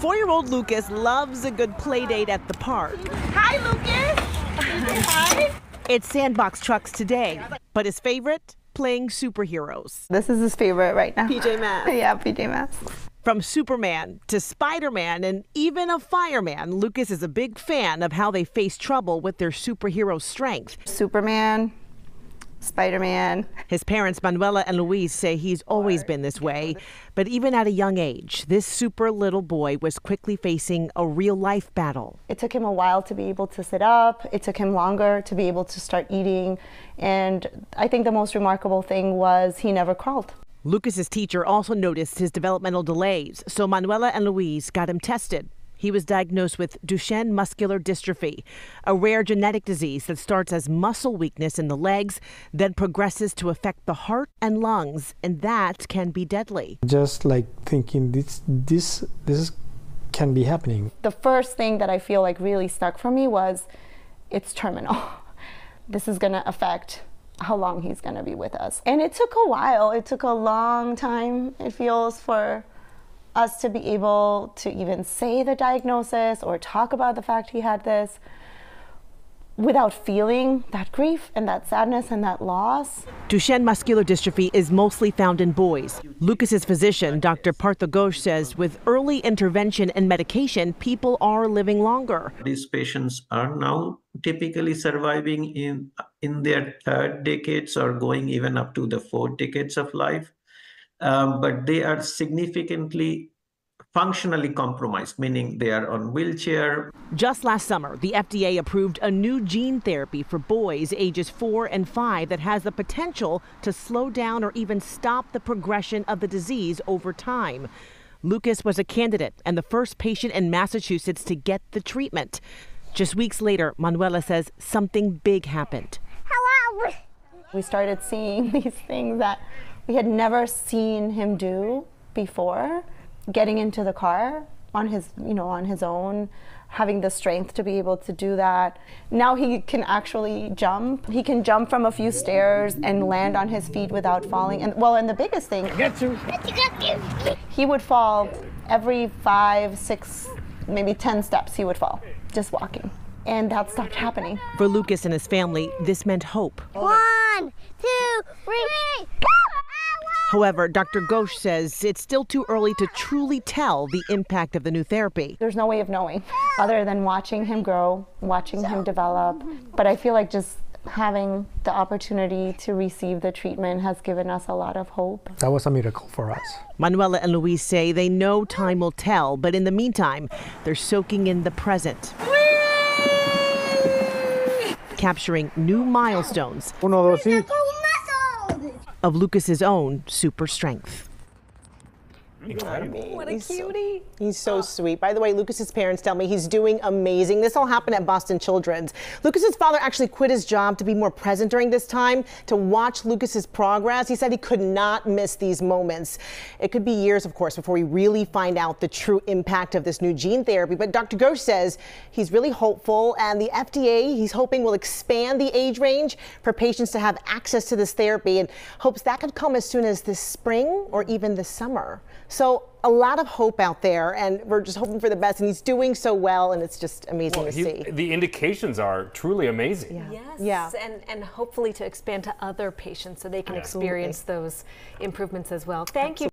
4-year-old Lucas loves a good play date at the park. Hi, Lucas. Hi. It's sandbox trucks today, but his favorite, playing superheroes. This is his favorite right now. PJ Masks. Yeah, PJ Masks. From Superman to Spider-Man and even a fireman, Lucas is a big fan of how they face trouble with their superhero strength. Superman, Spider-Man. His parents, Manuela and Luis, say he's always been this way. But even at a young age, this super little boy was quickly facing a real-life battle. It took him a while to be able to sit up. It took him longer to be able to start eating. And I think the most remarkable thing was he never crawled. Lucas's teacher also noticed his developmental delays, so Manuela and Luis got him tested. He was diagnosed with Duchenne muscular dystrophy, a rare genetic disease that starts as muscle weakness in the legs, then progresses to affect the heart and lungs, and that can be deadly. Just like thinking this can be happening. The first thing that I feel like really stuck for me was it's terminal. This is going to affect how long he's going to be with us. And it took a while. It took a long time, it feels, for us to be able to even say the diagnosis or talk about the fact he had this without feeling that grief and that sadness and that loss. Duchenne muscular dystrophy is mostly found in boys. Lucas's physician, Dr. Partha Ghosh, says with early intervention and medication, people are living longer. These patients are now typically surviving in their third decades or going even up to the fourth decades of life. But they are significantly functionally compromised, meaning they are on wheelchair. Just last summer, the FDA approved a new gene therapy for boys ages 4 and 5 that has the potential to slow down or even stop the progression of the disease over time. Lucas was a candidate and the first patient in Massachusetts to get the treatment. Just weeks later, Manuela says something big happened. Hello. We started seeing these things that we had never seen him do before. Getting into the car on his own, having the strength to be able to do that. Now he can actually jump. He can jump from a few stairs and land on his feet without falling. And the biggest thing, he would fall every 5, 6, maybe 10 steps he would fall, just walking. And that stopped happening. For Lucas and his family, this meant hope. 1, 2, 3, go! However, Dr. Ghosh says it's still too early to truly tell the impact of the new therapy. There's no way of knowing other than watching him grow, watching him develop. But I feel like just having the opportunity to receive the treatment has given us a lot of hope. That was a miracle for us. Manuela and Luis say they know time will tell, but in the meantime, they're soaking in the present. Capturing new milestones of Lucas's own super strength. What a cutie. He's so sweet. By the way, Lucas's parents tell me he's doing amazing. This all happened at Boston Children's. Lucas's father actually quit his job to be more present during this time, to watch Lucas's progress. He said he could not miss these moments. It could be years, of course, before we really find out the true impact of this new gene therapy. But Dr. Ghosh says he's really hopeful, and the FDA, he's hoping, will expand the age range for patients to have access to this therapy, and hopes that could come as soon as this spring or even this summer. So a lot of hope out there, and we're just hoping for the best, and he's doing so well, and it's just amazing to see. The indications are truly amazing. Yes, and hopefully to expand to other patients so they can experience those improvements as well. Thank you.